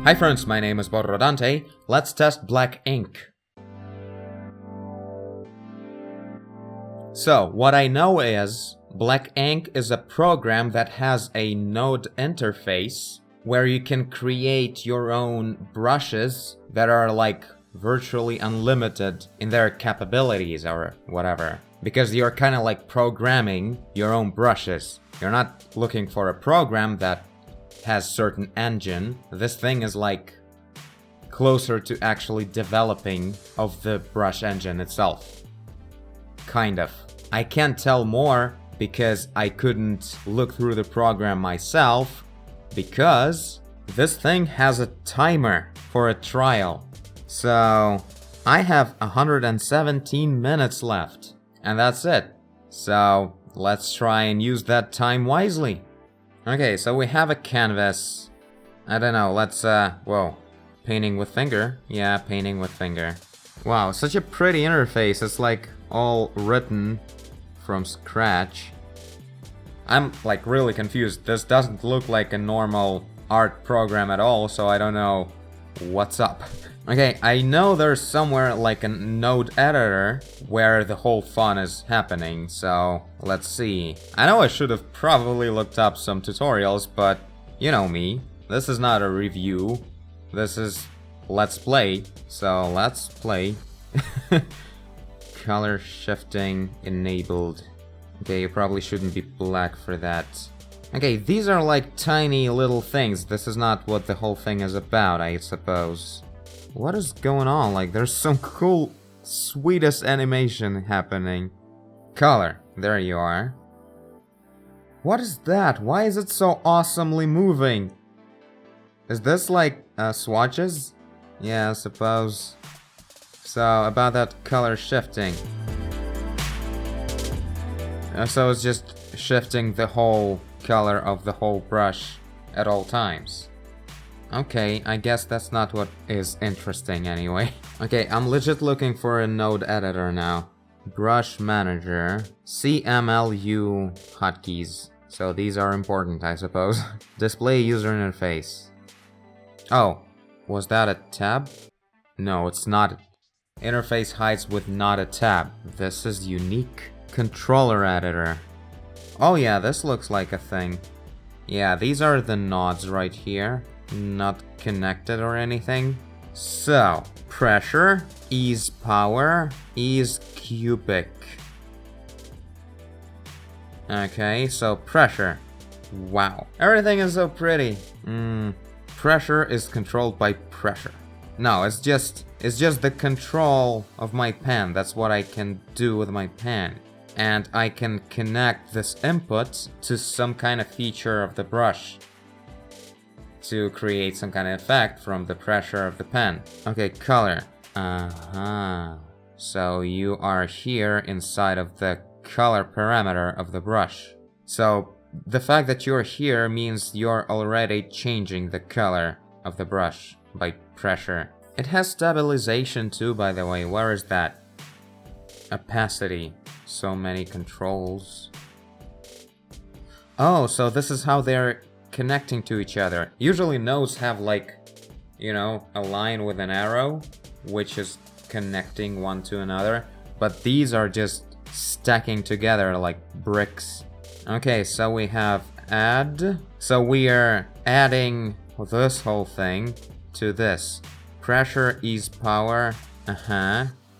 Hi friends, my name is Dante. Let's test black ink. So, what I know is, black ink is a program that has a node interface where you can create your own brushes that are like virtually unlimited in their capabilities or whatever. Because you're kind of like programming your own brushes. You're not looking for a program that has certain engine. This thing is like closer to actually developing of the brush engine itself. Kind of. I can't tell more because I couldn't look through the program myself because this thing has a timer for a trial. So I have 117 minutes left and that's it. So let's try and use that time wisely. Okay, so we have a canvas. I don't know, let's, whoa. Painting with finger? Yeah, painting with finger. Wow, such a pretty interface. It's like all written from scratch. I'm like really confused. This doesn't look like a normal art program at all, so I don't know what's up. Okay, I know there's somewhere like a node editor where the whole fun is happening, so let's see. I know I should have probably looked up some tutorials, but you know me. This is not a review. This is let's play, so let's play. Color shifting enabled. Okay, you probably shouldn't be black for that. Okay, these are like tiny little things. This is not what the whole thing is about, I suppose. What is going on? Like, there's some cool, sweetest animation happening. Color. There you are. What is that? Why is it so awesomely moving? Is this like swatches? Yeah, I suppose. So, about that color shifting. So it's just shifting the whole color of the whole brush at all times. Okay, I guess that's not what is interesting anyway. Okay, I'm legit looking for a node editor now. Brush manager. CMLU hotkeys. So these are important, I suppose. Display user interface. Oh, was that a tab? No, it's not. Interface hides with not a tab. This is unique. Controller editor. Oh yeah, this looks like a thing. Yeah, these are the nodes right here. Not connected or anything. So, pressure, ease power, ease cubic. Okay, so pressure. Wow. Everything is so pretty. Pressure is controlled by pressure. No, it's just the control of my pen. That's what I can do with my pen. And I can connect this input to some kind of feature of the brush to create some kind of effect from the pressure of the pen. Okay, color. So you are here inside of the color parameter of the brush. So the fact that you're here means you're already changing the color of the brush by pressure. It has stabilization too, by the way. Where is that? Opacity. So many controls. Oh, so this is how they're connecting to each other. Usually nodes have like, you know, a line with an arrow, which is connecting one to another. But these are just stacking together like bricks. Okay, so we have add. So we are adding this whole thing to this. Pressure, ease, power.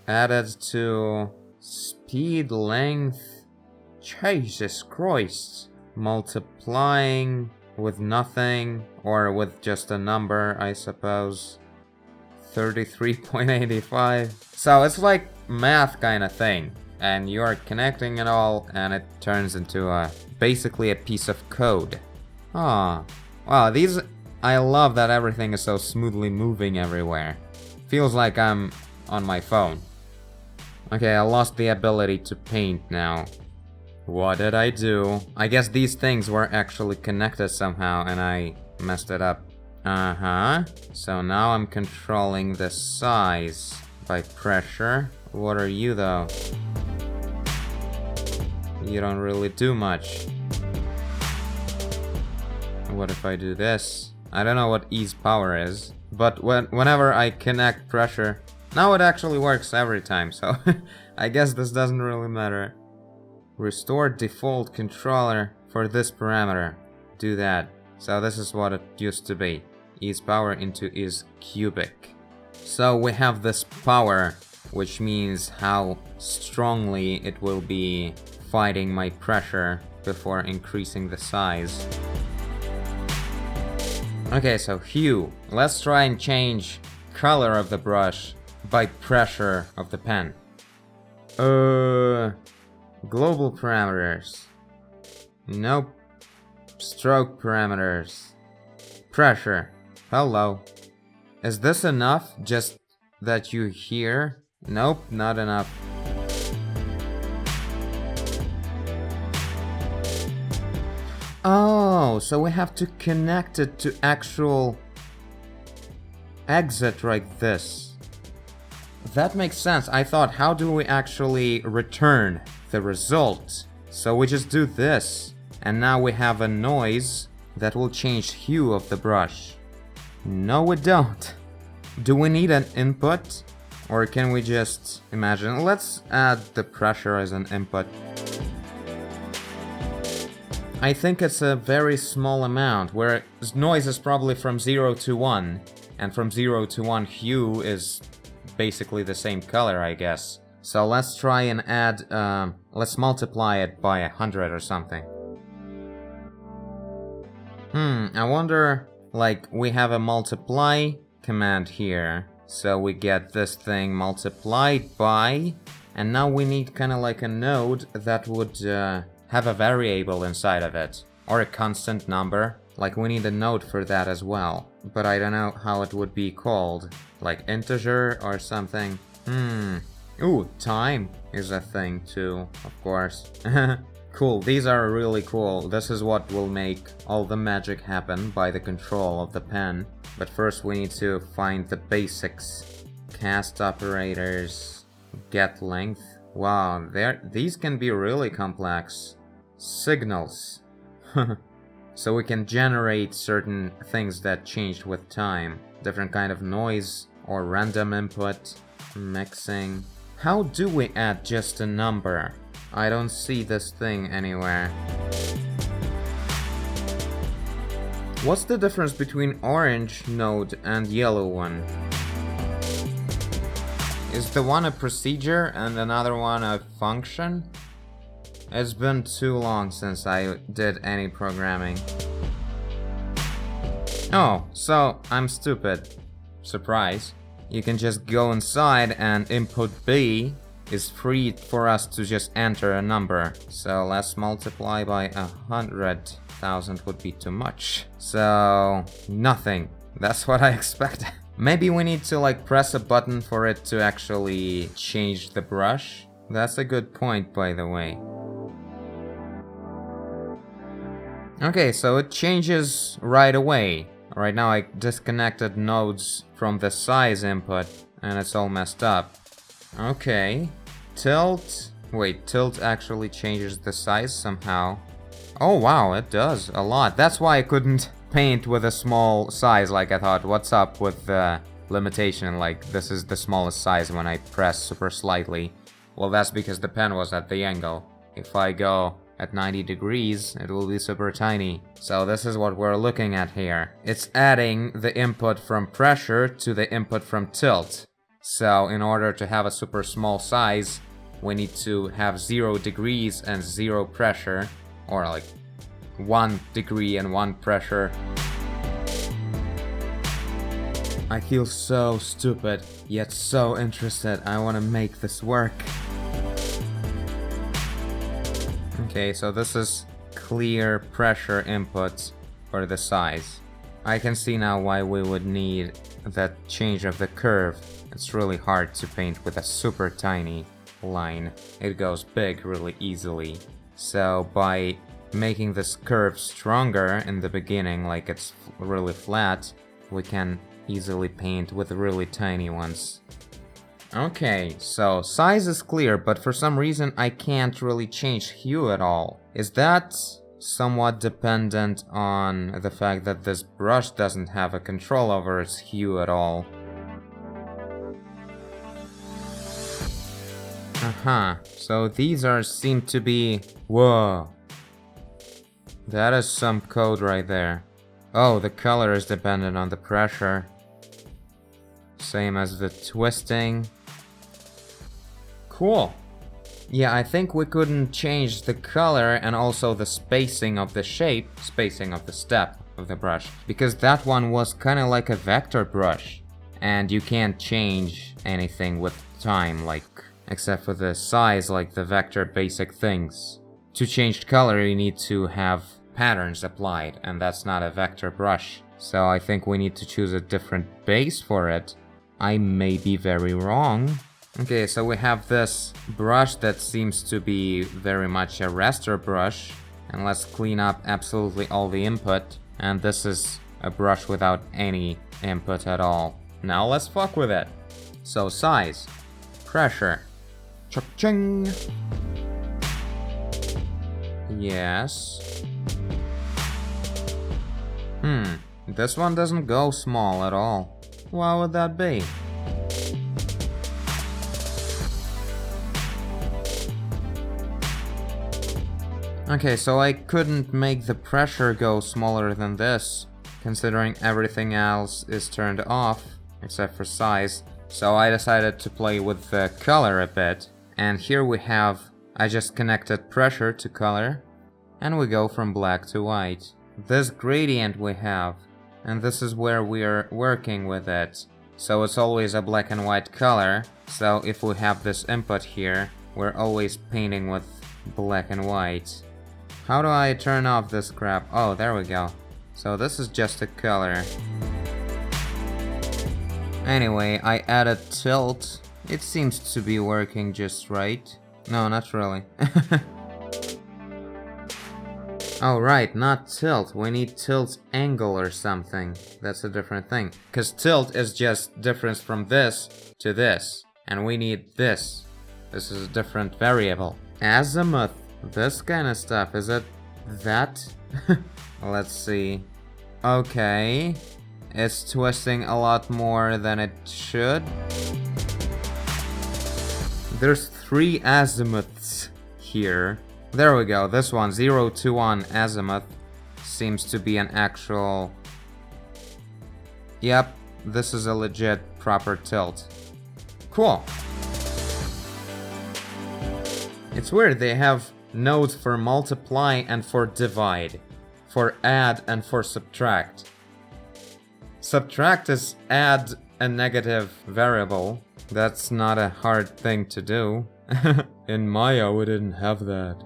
Added to speed, length. Jesus Christ. Multiplying with nothing or with just a number, I suppose. 33.85. So it's like math kind of thing. And you're connecting it all and it turns into basically a piece of code. Ah, wow, these, I love that everything is so smoothly moving everywhere. Feels like I'm on my phone. Okay, I lost the ability to paint now. What did I do? I guess these things were actually connected somehow and I messed it up. So now I'm controlling the size by pressure. What are you though? You don't really do much. What if I do this? I don't know what ease power is, but whenever I connect pressure, now it actually works every time, so I guess this doesn't really matter. Restore default controller for this parameter. Do that. So this is what it used to be. Ease power into is cubic. So we have this power, which means how strongly it will be fighting my pressure before increasing the size. Okay, so hue. Let's try and change color of the brush by pressure of the pen. Global parameters. Nope. Stroke parameters. Pressure. Hello. Is this enough? Just that you hear? Nope, not enough. Oh, so we have to connect it to actual exit like this. That makes sense. I thought, how do we actually return the result? So we just do this, and now we have a noise that will change hue of the brush. No, we don't. Do we need an input? Or can we just imagine? Let's add the pressure as an input. I think it's a very small amount, where noise is probably from 0 to 1, and from 0 to 1 hue is basically the same color, I guess. So let's try and add, let's multiply it by 100 or something. I wonder, like, we have a multiply command here, so we get this thing multiplied by, and now we need kind of like a node that would have a variable inside of it, or a constant number. Like, we need a node for that as well, but I don't know how it would be called, like integer or something. Ooh, time is a thing too, of course. Cool, these are really cool. This is what will make all the magic happen by the control of the pen. But first we need to find the basics. Cast operators, get length. Wow, these can be really complex. Signals. So we can generate certain things that change with time. Different kind of noise or random input. Mixing. How do we add just a number? I don't see this thing anywhere. What's the difference between orange node and yellow one? Is the one a procedure and another one a function? It's been too long since I did any programming. Oh, so I'm stupid. Surprise. You can just go inside and input B is free for us to just enter a number. So let's multiply by 100,000 would be too much. So nothing. That's what I expected. Maybe we need to like press a button for it to actually change the brush. That's a good point, by the way. Okay, so it changes right away. Right now I disconnected nodes from the size input and it's all messed up. Okay. Tilt. Wait, tilt actually changes the size somehow. Oh wow, it does a lot. That's why I couldn't paint with a small size like I thought. What's up with the limitation? Like, this is the smallest size when I press super slightly. Well, that's because the pen was at the angle. If I go at 90 degrees, it will be super tiny. So this is what we're looking at here. It's adding the input from pressure to the input from tilt. So in order to have a super small size, we need to have 0 degrees and 0 pressure, or like 1 degree and 1 pressure. I feel so stupid, yet so interested. I want to make this work. Okay, so this is clear pressure input for the size. I can see now why we would need that change of the curve. It's really hard to paint with a super tiny line. It goes big really easily. So by making this curve stronger in the beginning, like it's really flat, we can easily paint with really tiny ones. Okay, so size is clear, but for some reason I can't really change hue at all. Is that somewhat dependent on the fact that this brush doesn't have a control over its hue at all. So these seem to be... Whoa. That is some code right there. Oh, the color is dependent on the pressure. Same as the twisting. Cool. Yeah, I think we couldn't change the color and also the spacing of the shape, spacing of the step of the brush, because that one was kind of like a vector brush. And you can't change anything with time, like, except for the size, like the vector basic things. To change color, you need to have patterns applied, and that's not a vector brush. So I think we need to choose a different base for it. I may be very wrong. Okay, so we have this brush that seems to be very much a raster brush. And let's clean up absolutely all the input. And this is a brush without any input at all. Now let's fuck with it. So size, pressure, cha-ching. Yes. This one doesn't go small at all. Why would that be? Okay, so I couldn't make the pressure go smaller than this, considering everything else is turned off, except for size. So I decided to play with the color a bit. And here we have, I just connected pressure to color, and we go from black to white. This gradient we have, and this is where we are working with it. So it's always a black and white color, so if we have this input here, we're always painting with black and white. How do I turn off this crap? Oh, there we go. So this is just a color. Anyway, I added tilt. It seems to be working just right. No, not really. Oh right, not tilt. We need tilt angle or something. That's a different thing. Because tilt is just difference from this to this. And we need this. This is a different variable. Azimuth. This kind of stuff. Is it that? Let's see. Okay. It's twisting a lot more than it should. There's 3 azimuths here. There we go, this one, 0 to 1 azimuth, seems to be an actual... Yep, this is a legit proper tilt. Cool. It's weird, they have nodes for multiply and for divide, for add and for subtract. Subtract is add a negative variable. That's not a hard thing to do. In Maya, we didn't have that.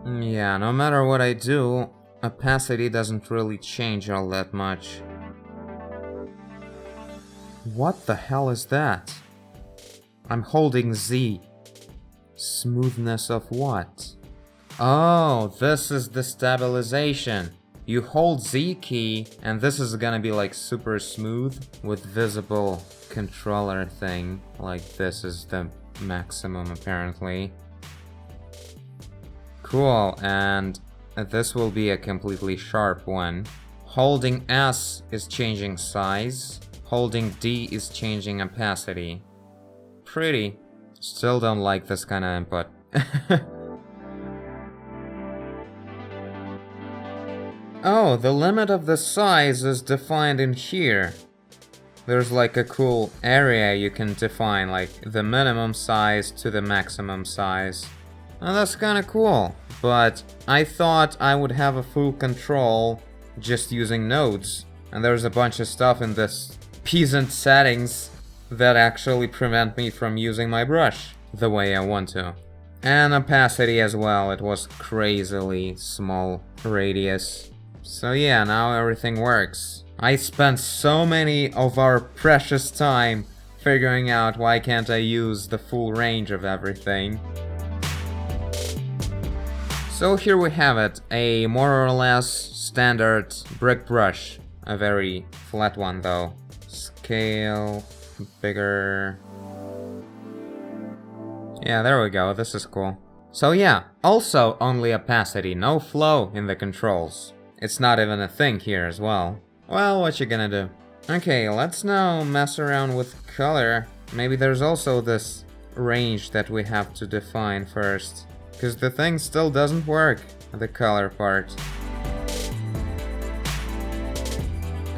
Yeah, no matter what I do, opacity doesn't really change all that much. What the hell is that? I'm holding Z. Smoothness of what? Oh, this is the stabilization. You hold Z key, and this is gonna be like super smooth with visible controller thing. Like this is the maximum apparently. Cool, and this will be a completely sharp one. Holding S is changing size. Holding D is changing opacity. Pretty. Still don't like this kind of input. Oh, the limit of the size is defined in here. There's like a cool area you can define, like the minimum size to the maximum size. And that's kinda cool, but I thought I would have a full control just using nodes. And there's a bunch of stuff in this peasant settings that actually prevent me from using my brush the way I want to. And opacity as well, it was crazily small radius. So yeah, now everything works. I spent so many of our precious time figuring out why can't I use the full range of everything. So here we have it, a more or less standard brick brush. A very flat one though. Scale, bigger. Yeah, there we go, this is cool. So yeah, also only opacity, no flow in the controls. It's not even a thing here as well. Well, what you gonna do? Okay, let's now mess around with color. Maybe there's also this range that we have to define first. Because the thing still doesn't work, the color part.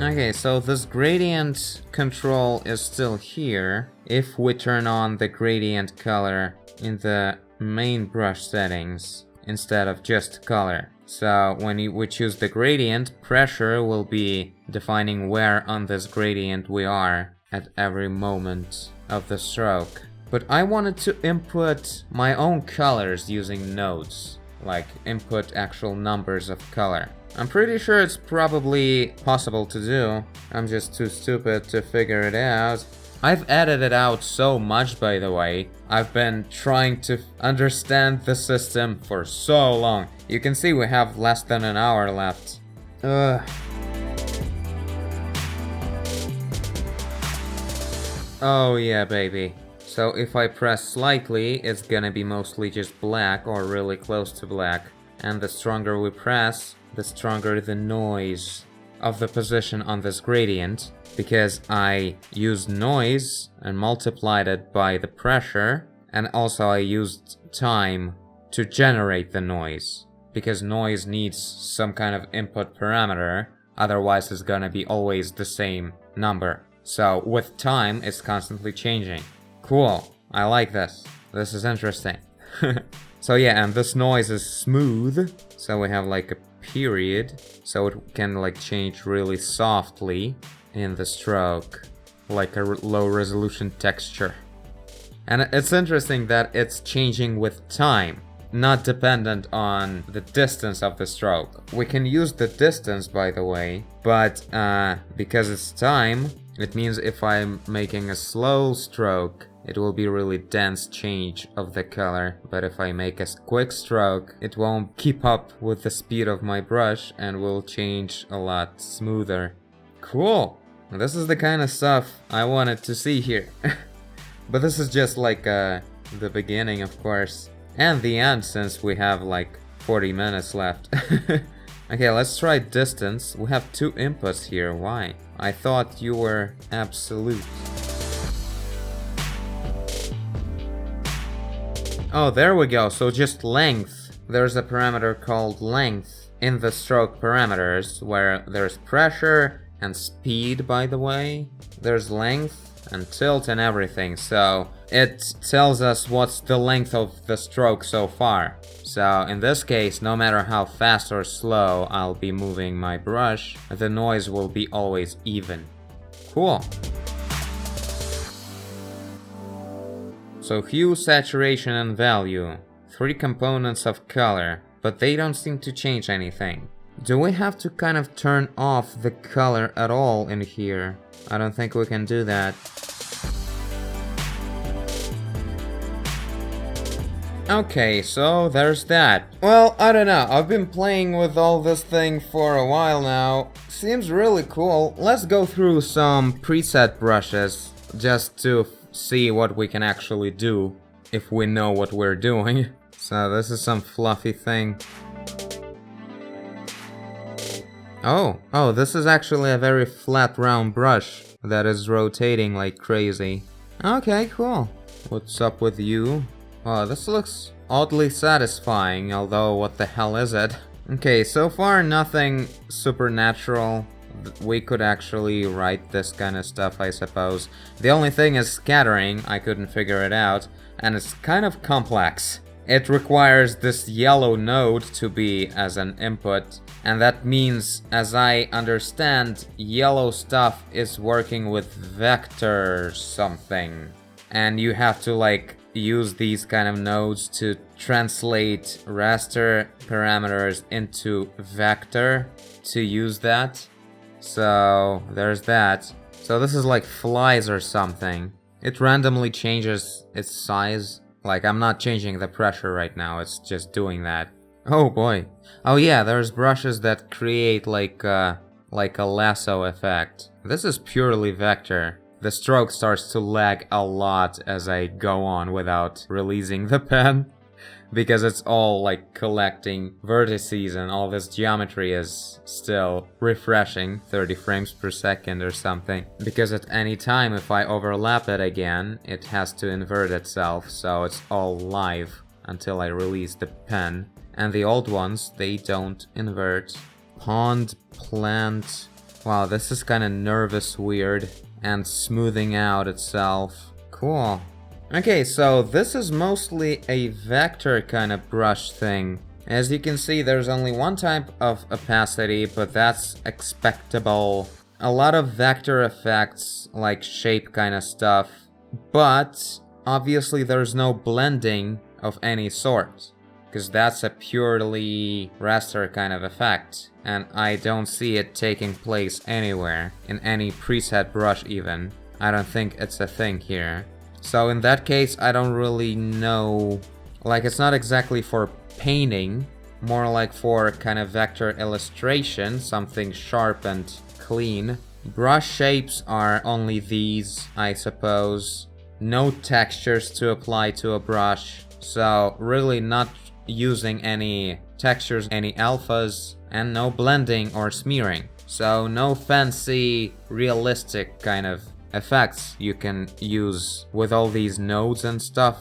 Okay, so this gradient control is still here if we turn on the gradient color in the main brush settings instead of just color. So when we choose the gradient, pressure will be defining where on this gradient we are at every moment of the stroke. But I wanted to input my own colors using nodes, like input actual numbers of color. I'm pretty sure it's probably possible to do. I'm just too stupid to figure it out. I've edited out so much, by the way. I've been trying to understand the system for so long. You can see we have less than an hour left. Ugh. Oh yeah, baby. So if I press slightly, it's gonna be mostly just black or really close to black. And the stronger we press, the stronger the noise of the position on this gradient, because I used noise and multiplied it by the pressure, and also I used time to generate the noise, because noise needs some kind of input parameter, otherwise it's gonna be always the same number. So with time, it's constantly changing. Cool, I like this. This is interesting. So yeah, and this noise is smooth, so we have like a period, so it can like change really softly in the stroke, like a low resolution texture. And it's interesting that it's changing with time, not dependent on the distance of the stroke. We can use the distance, by the way, but because it's time, it means if I'm making a slow stroke, it will be really dense change of the color, but if I make a quick stroke, it won't keep up with the speed of my brush and will change a lot smoother. Cool! This is the kind of stuff I wanted to see here. But this is just like the beginning, of course, and the end, since we have like 40 minutes left. Okay, let's try distance. We have two inputs here. Why? I thought you were absolute. Oh, there we go. So just length. There's a parameter called length in the stroke parameters, where there's pressure and speed, by the way. There's length and tilt and everything. So it tells us what's the length of the stroke so far. So in this case, no matter how fast or slow I'll be moving my brush, the noise will be always even. Cool. So hue, saturation and value. 3 components of color, but they don't seem to change anything. Do we have to kind of turn off the color at all in here? I don't think we can do that. Okay, so there's that. Well, I don't know. I've been playing with all this thing for a while now. Seems really cool. Let's go through some preset brushes just to see what we can actually do if we know what we're doing. So this is some fluffy thing. Oh, this is actually a very flat round brush that is rotating like crazy. Okay, cool. What's up with you? Oh, this looks oddly satisfying, although what the hell is it? Okay, so far nothing supernatural. We could actually write this kind of stuff, I suppose. The only thing is scattering. I couldn't figure it out, and it's kind of complex. It requires this yellow node to be as an input, and that means, as I understand, yellow stuff is working with vector something. And you have to like use these kind of nodes to translate raster parameters into vector to use that. So there's that. So this is like flies or something. It randomly changes its size. Like, I'm not changing the pressure right now, it's just doing that. Oh boy. Oh yeah, there's brushes that create like a lasso effect. This is purely vector. The stroke starts to lag a lot as I go on without releasing the pen. because it's all like collecting vertices and all this geometry is still refreshing, 30 frames per second or something. Because at any time if I overlap it again, it has to invert itself, so it's all live until I release the pen. And the old ones, they don't invert. Pond, plant. Wow, this is kind of nervous weird. And smoothing out itself. Cool. Okay, so this is mostly a vector kind of brush thing. As you can see, there's only one type of opacity, but that's expectable. A lot of vector effects, like shape kind of stuff. But obviously there's no blending of any sort, because that's a purely raster kind of effect, and I don't see it taking place anywhere, in any preset brush even. I don't think it's a thing here. So in that case, I don't really know, like it's not exactly for painting, more like for kind of vector illustration, something sharp and clean. Brush shapes are only these, I suppose. No textures to apply to a brush. So really not using any textures, any alphas, and no blending or smearing. So no fancy, realistic kind of effects you can use with all these nodes and stuff.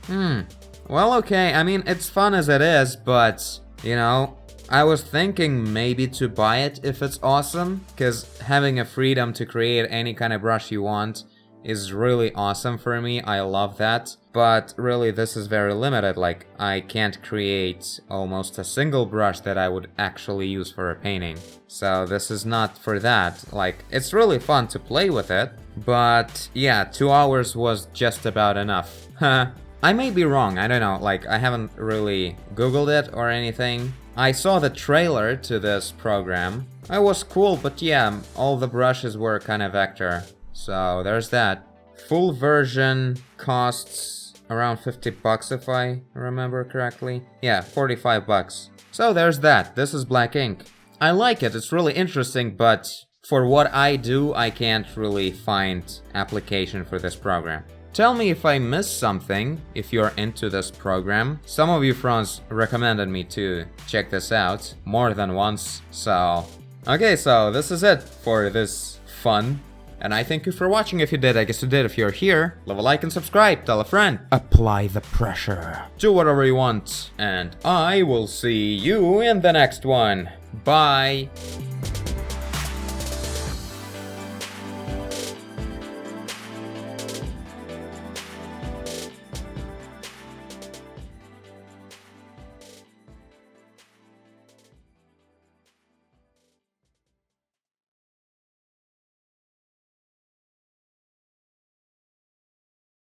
Well, okay, I mean, it's fun as it is, but, you know, I was thinking maybe to buy it if it's awesome, because having a freedom to create any kind of brush you want is really awesome for me. I love that. But really, this is very limited. Like, I can't create almost a single brush that I would actually use for a painting. So this is not for that. Like, it's really fun to play with it. But yeah, 2 hours was just about enough. I may be wrong, I don't know. Like, I haven't really Googled it or anything. I saw the trailer to this program. It was cool, but yeah, all the brushes were kind of vector. So there's that. Full version costs around 50 bucks if I remember correctly. Yeah, 45 bucks. So there's that. This is black ink. I like it, it's really interesting, but for what I do, I can't really find application for this program. Tell me if I missed something, if you're into this program. Some of you friends recommended me to check this out more than once, so... Okay, so this is it for this fun. And I thank you for watching. If you did, I guess you did. If you're here, leave a like and subscribe. Tell a friend. Apply the pressure. Do whatever you want. And I will see you in the next one. Bye.